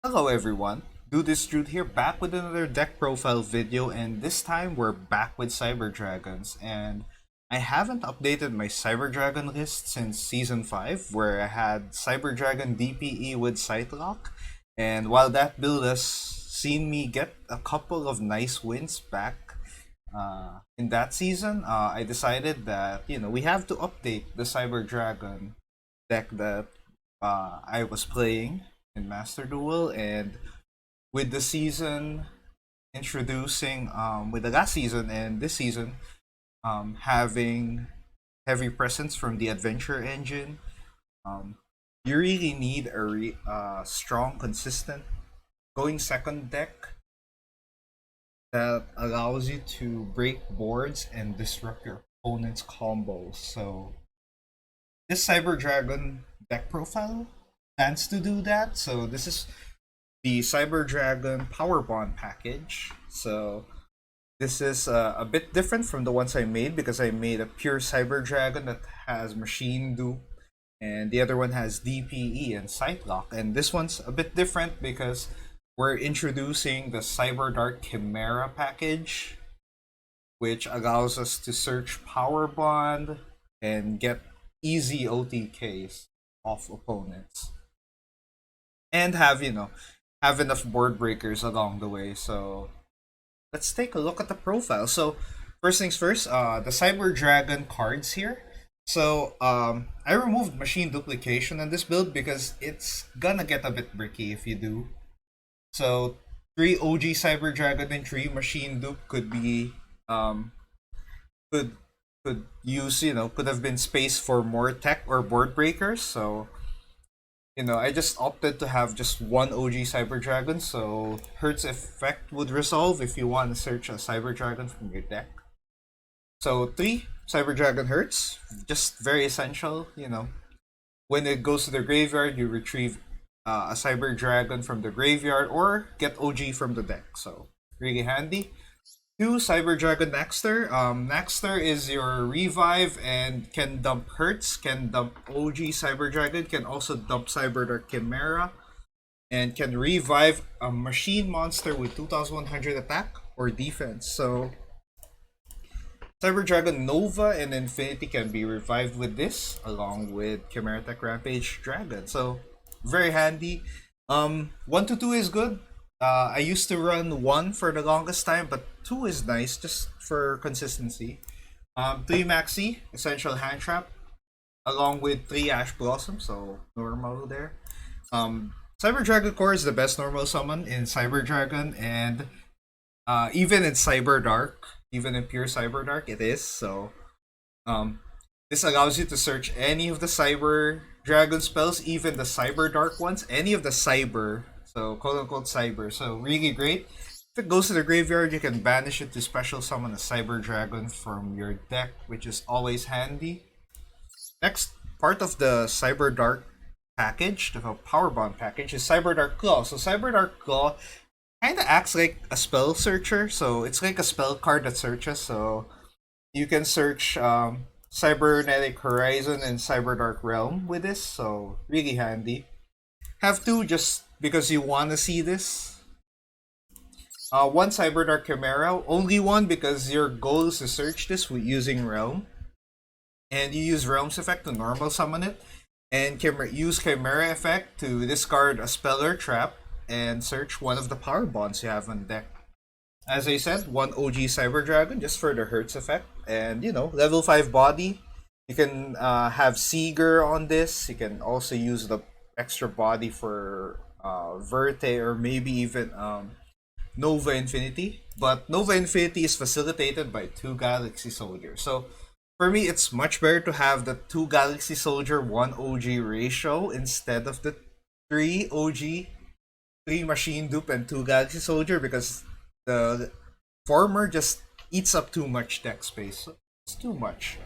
Hello everyone, Do This Jude here, back with another deck profile video, and this time we're back with Cyber Dragons. And I haven't updated my Cyber Dragon list since Season 5, where I had Cyber Dragon DPE with Sightlock. And while that build has seen me get a couple of nice wins back in that season, I decided that, we have to update the Cyber Dragon deck that I was playing in Master Duel, and with the season introducing with the last season and this season having heavy presence from the adventure engine, um, you really need a strong, consistent going second deck that allows you to break boards and disrupt your opponent's combos. So this Cyber Dragon deck profile plans to do that. So this is the Cyber Dragon Power Bond package. So this is a bit different from the ones I made because I made a pure Cyber Dragon that has Machine Dupe, and the other one has DPE and Sightlock. And this one's a bit different because we're introducing the Cyberdark Chimera package, which allows us to search Power Bond and get easy OTKs off opponents. And have enough board breakers along the way. So let's take a look at the profile. So first things first, the Cyber Dragon cards here. So I removed machine duplication on this build because it's gonna get a bit bricky if you do. So 3 OG Cyber Dragon and 3 machine dupe could be could could have been space for more tech or board breakers. So I just opted to have just one OG Cyber Dragon, so Hertz effect would resolve if you want to search a Cyber Dragon from your deck. So 3 Cyber Dragon Hertz, just very essential. When it goes to the graveyard, you retrieve a Cyber Dragon from the graveyard or get OG from the deck. So really handy. 2 Cyber Dragon Naxter. Naxter is your revive and can dump Hertz, can dump OG Cyber Dragon, can also dump Cyberdark Chimera, and can revive a machine monster with 2100 attack or defense. So Cyber Dragon Nova and Infinity can be revived with this, along with Chimera Tech Rampage Dragon. So very handy. 1 to 2 is good. I used to run 1 for the longest time, but 2 is nice just for consistency. 3 Maxi, Essential Hand Trap, along with 3 Ash Blossom, so normal there. Cyber Dragon Core is the best normal summon in Cyber Dragon, and even in Cyber Dark, even in pure Cyber Dark, it is. So this allows you to search any of the Cyber Dragon spells, even the Cyber Dark ones, any of the Cyber, so quote unquote Cyber. So really great. If it goes to the graveyard, you can banish it to special summon a Cyber Dragon from your deck, which is always handy. Next part of the Cyber Dark package, the Power Bond package, is Cyber Dark Claw. So Cyber Dark Claw kind of acts like a spell searcher. So it's like a spell card that searches. So you can search Cybernetic Horizon and Cyber Dark Realm with this. So really handy. Have 2 just because you want to see this. 1 Cyberdark Chimera, only 1 because your goal is to search this with using Realm. And you use Realm's effect to normal summon it. And use Chimera effect to discard a spell or trap and search one of the power bonds you have on deck. As I said, 1 OG Cyber Dragon just for the Hertz effect. And level 5 body. You can have Seeger on this. You can also use the extra body for Verte or maybe even Nova Infinity. But Nova Infinity is facilitated by 2 Galaxy Soldiers. So for me, it's much better to have the 2 Galaxy Soldier 1 OG ratio instead of the 3 OG, 3 Machine Dupe and 2 Galaxy Soldier, because the former just eats up too much deck space. So it's too much.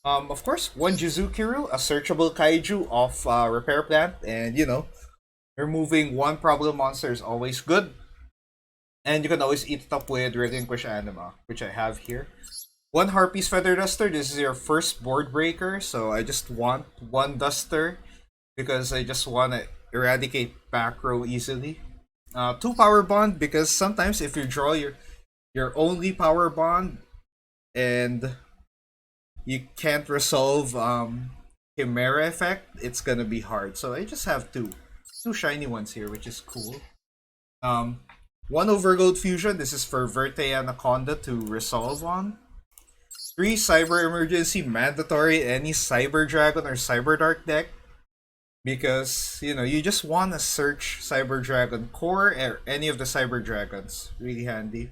Of course, 1 Jizukiru, a searchable kaiju off Repair Plant, and removing 1 problem monster is always good. And you can always eat it up with Relinquish Anima, which I have here. 1 Harpy's Feather Duster, this is your first board breaker, so I just want 1 Duster because I just want to eradicate back row easily. 2 power bond because sometimes if you draw your only power bond and you can't resolve Chimera effect, it's gonna be hard. So I just have two shiny ones here, which is cool. Um, one Overload Fusion. This is for Verte Anaconda to resolve on. 3 Cyber Emergency, mandatory any Cyber Dragon or Cyber Dark deck, because you just want to search Cyber Dragon Core or any of the Cyber Dragons. Really handy.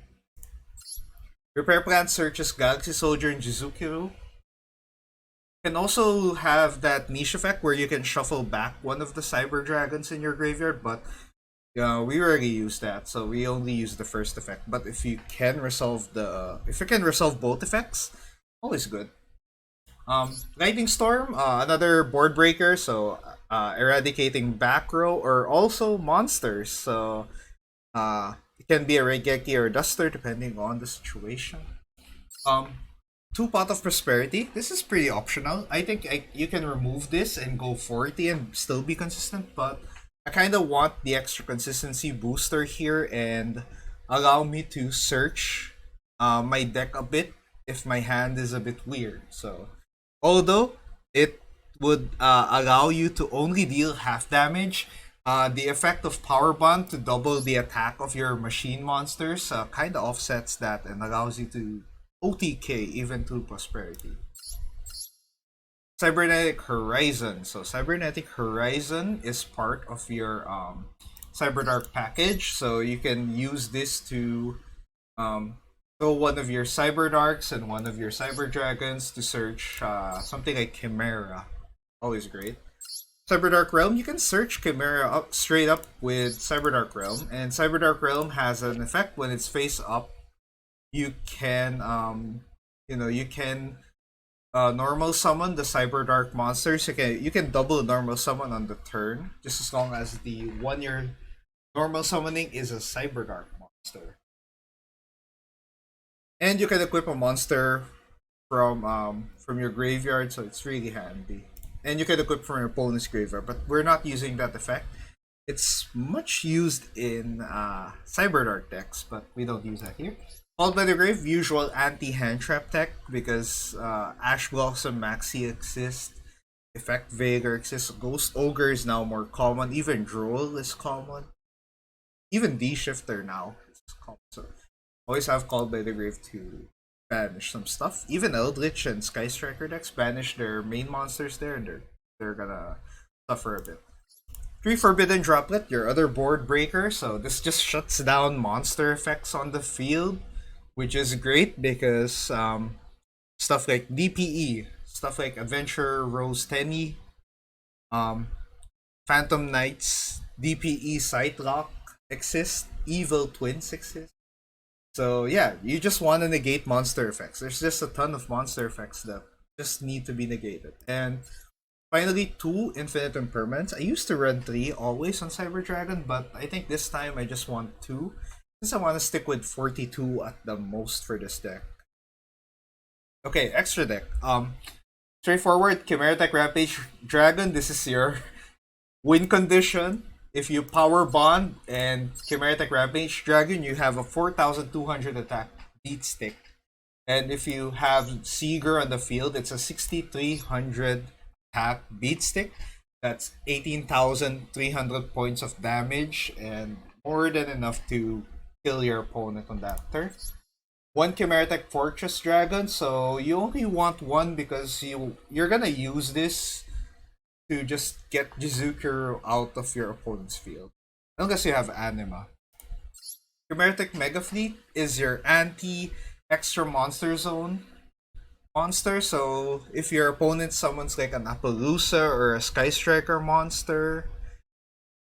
Repair Plan searches Galaxy Soldier and Jizukiru. Can also have that niche effect where you can shuffle back one of the Cyber Dragons in your graveyard, but we rarely use that, so we only use the first effect. But if you can resolve both effects, always good. Lightning Storm, another board breaker, so eradicating back row or also monsters. So it can be a Regeki or a Duster depending on the situation. Um, 2 Pot of Prosperity. This is pretty optional. I think you can remove this and go 40 and still be consistent, but I kind of want the extra consistency booster here and allow me to search my deck a bit if my hand is a bit weird. So, although it would allow you to only deal half damage, the effect of Power Bond to double the attack of your machine monsters kind of offsets that and allows you to OTK even to Prosperity. Cybernetic Horizon. So Cybernetic Horizon is part of your Cyberdark package. So you can use this to throw one of your Cyberdarks and one of your Cyber Dragons to search something like Chimera. Always great. Cyberdark Realm, you can search Chimera up straight up with Cyberdark Realm, and Cyberdark Realm has an effect when it's face up. You can you can normal summon the Cyberdark monsters. You can double normal summon on the turn, just as long as the one you're normal summoning is a Cyberdark monster. And you can equip a monster from your graveyard, so it's really handy. And you can equip from your opponent's graveyard, but we're not using that effect. It's much used in Cyberdark decks, but we don't use that here. Called by the Grave, usual anti-hand trap tech because Ash Blossom Maxi exists, Effect Veigar exists, Ghost Ogre is now more common, even Droll is common, even D-Shifter now is common. So always have Called by the Grave to banish some stuff. Even Eldritch and Sky Striker decks banish their main monsters there, and they're gonna suffer a bit. 3 Forbidden Droplet, your other board breaker, so this just shuts down monster effects on the field, which is great because stuff like DPE, stuff like Adventure Rose Tenny, Phantom Knights, DPE Sightlock exist, Evil Twins exist. So yeah, you just want to negate monster effects. There's just a ton of monster effects that just need to be negated. And finally, 2 Infinite Impermanents. I used to run 3 always on Cyber Dragon, but I think this time I just want 2. Since I want to stick with 42 at the most for this deck. Okay, extra deck. Straightforward, Chimera Tech Rampage Dragon. This is your win condition. If you power bond and Chimera Tech Rampage Dragon, you have a 4,200 attack beat stick. And if you have Seeger on the field, it's a 6,300 attack beat stick. That's 18,300 points of damage and more than enough to kill your opponent on that turn. 1 Chimera Tech Fortress Dragon, so you only want 1 because you're gonna use this to just get Jizukiru out of your opponent's field. Unless you have Anima. Chimera Tech Mega Fleet is your anti-extra monster zone monster, so if your opponent summons like an Appaloosa or a Sky Striker monster,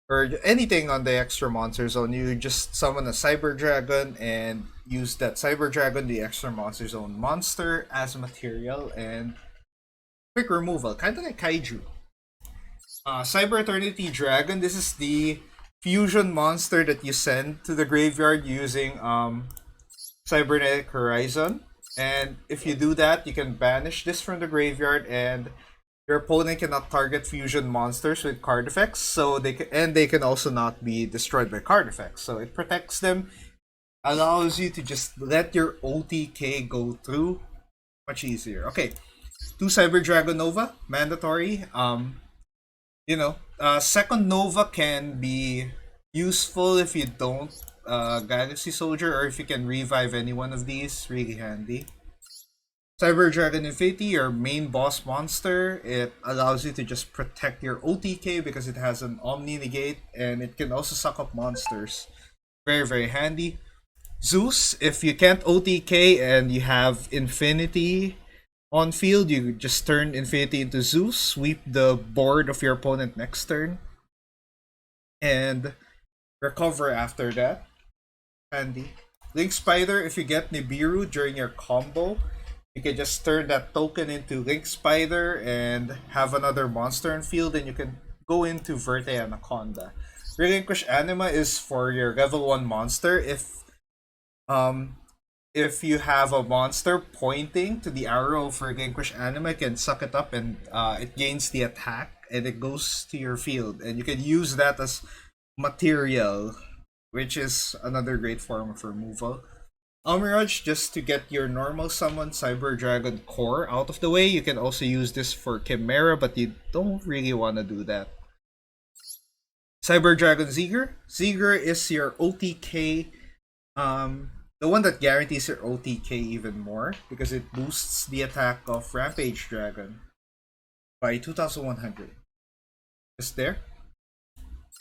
or anything on the extra monster zone, you just summon a Cyber Dragon and use that Cyber Dragon, the extra monster zone monster, as material and quick removal, kind of like Kaiju. Cyber Eternity Dragon, this is the fusion monster that you send to the graveyard using Cybernetic Horizon. And if you do that, you can banish this from the graveyard and Your opponent cannot target fusion monsters with card effects, so they can also not be destroyed by card effects. So it protects them, allows you to just let your OTK go through much easier. Okay, 2 Cyber Dragon Nova mandatory. Second Nova can be useful if you don't Galaxy Soldier, or if you can revive any one of these. Really handy. Cyber Dragon Infinity, your main boss monster, it allows you to just protect your OTK because it has an Omni Negate, and it can also suck up monsters. Very, very handy. Zeus, if you can't OTK and you have Infinity on field, you just turn Infinity into Zeus, sweep the board of your opponent next turn, and recover after that. Handy. Link Spider, if you get Nibiru during your combo, you can just turn that token into Link Spider and have another monster on field, and you can go into Verte Anaconda. Relinquish Anima is for your level 1 monster. Um if you have a monster pointing to the arrow of Relinquish Anima, it can suck it up, and it gains the attack and it goes to your field, and you can use that as material, which is another great form of removal. Almirage, just to get your normal summon Cyber Dragon Core out of the way. You can also use this for Chimera, but you don't really want to do that. Cyber Dragon Zigger. Zigger is your OTK, the one that guarantees your OTK even more because it boosts the attack of Rampage Dragon by 2100. Just there.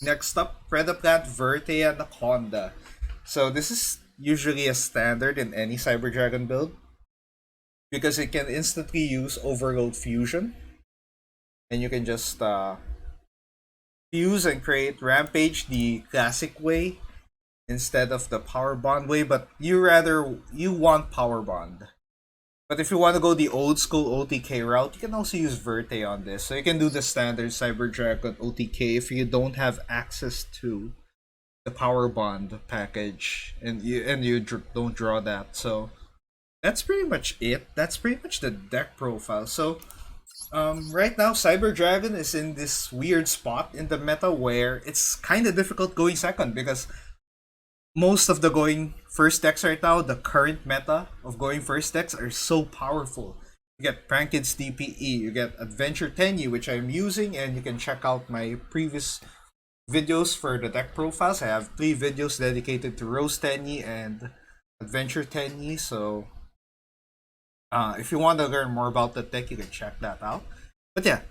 Next up, Predaplant Verte Anaconda. So this is usually a standard in any Cyber Dragon build because it can instantly use Overload Fusion, and you can just fuse and create Rampage the classic way instead of the Power Bond way, but you want Power Bond. But if you want to go the old school OTK route, you can also use Verte on this. So you can do the standard Cyber Dragon OTK if you don't have access to the Power Bond package, and you don't draw that. So that's pretty much it. That's pretty much the deck profile. So right now, Cyber Dragon is in this weird spot in the meta where it's kind of difficult going second because most of the going first decks right now, the current meta of going first decks, are so powerful. You get Prankid's DPE, you get Adventure Tenyi, which I'm using, and you can check out my previous videos for the deck profiles. I have 3 videos dedicated to Rose Tenyi and Adventure Tenyi, so if you want to learn more about the deck, you can check that out. But yeah,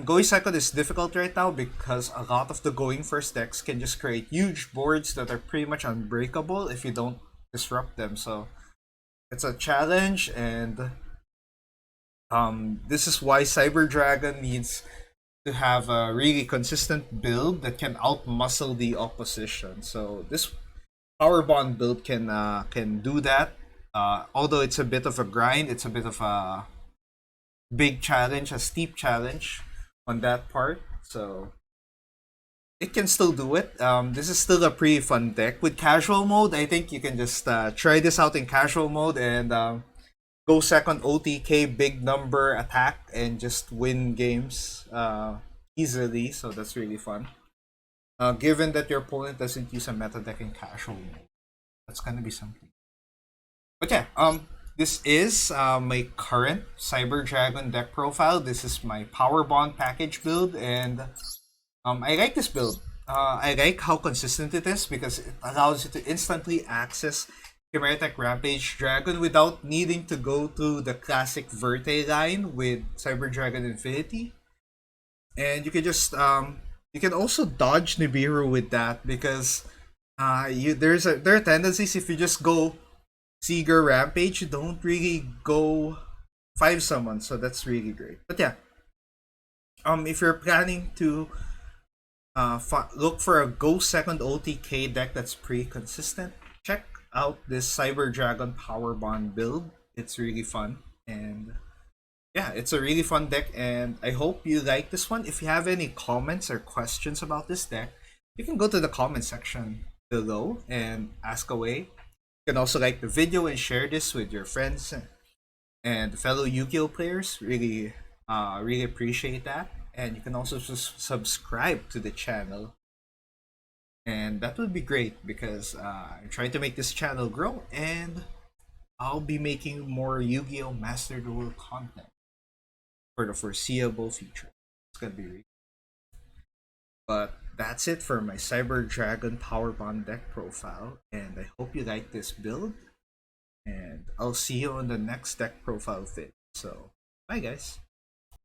going second is difficult right now because a lot of the going first decks can just create huge boards that are pretty much unbreakable if you don't disrupt them. So it's a challenge, and this is why Cyber Dragon needs to have a really consistent build that can outmuscle the opposition. So this Power Bond build can do that. Although it's a bit of a grind, it's a bit of a big challenge, a steep challenge on that part. So it can still do it. This is still a pretty fun deck. With casual mode, I think you can just try this out in casual mode and go second OTK, big number attack, and just win games easily. So that's really fun. Given that your opponent doesn't use a meta deck in casual mode, that's gonna be something. But yeah, this is my current Cyber Dragon deck profile. This is my Power Bond package build, and I like this build. I like how consistent it is because it allows you to instantly access Chimera Tech Rampage Dragon without needing to go through the classic Verte line with Cyber Dragon Infinity. And you can just you can also dodge Nibiru with that because there are tendencies if you just go Seeger Rampage, you don't really go 5 summons, so that's really great. But yeah, if you're planning to look for a go second OTK deck that's pretty consistent, check out this Cyber Dragon Power Bond build. It's really fun, and yeah, it's a really fun deck, and I hope you like this one. If you have any comments or questions about this deck, you can go to the comment section below and ask away. You can also like the video and share this with your friends and fellow Yu-Gi-Oh players. Really Really appreciate that. And you can also subscribe to the channel, and that would be great because I'm trying to make this channel grow, and I'll be making more Yu-Gi-Oh! Master Duel content for the foreseeable future. It's gonna be really. But that's it for my Cyber Dragon Power Bond deck profile, and I hope you like this build. And I'll see you on the next deck profile fit. So, bye guys.